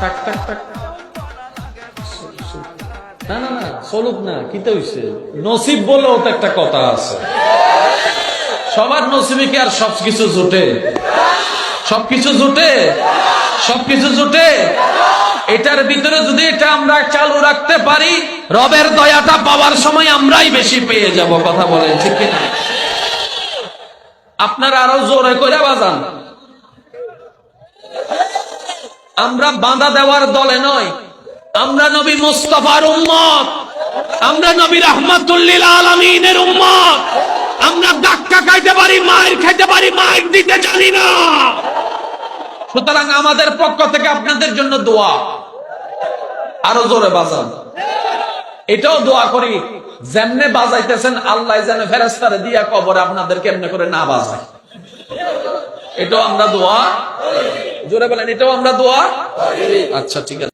টাক টাক টাক। না না না, সলুক না, কিতে হইছে? নসিব বলেও তো একটা কথা আছে। সবার নসিবে কি আর সবকিছু জুটে? সবকিছু জুটে? সবকিছু জুটে? এটার ভিতরে যদি এটা আমরা চালু রাখতে পারি, রবের দয়াটা পাওয়ার সময় আমরাই বেশি পেয়ে যাব। কথা বলেন ঠিক কিনা? আপনারা আরো জোরে করে বাজান। আমরা বাঁধা দেওয়ার দলে নয়, আমরা নবী মুস্তাফার উম্মত, আমরা নবী রাহমাতুল লিল আলামিনের উম্মত। আমরা ধাক্কা খাইতে পারি, মাইর খাইতে পারি, মাইর দিতে জানি না। সুতরাং আমাদের পক্ষ থেকে আপনাদের জন্য দোয়া। আরো জোরে বাজান। এটাও দোয়া করি, যেমনে বাজাইতেছেন আল্লাহ যেন ফেরেশতারে দিয়া কবরে আপনাদের কেমনে করে না বাজায়। এটাও আমরা দোয়া। জোরে বলেন, এটাও আমরা দোয়া। আচ্ছা ঠিক আছে।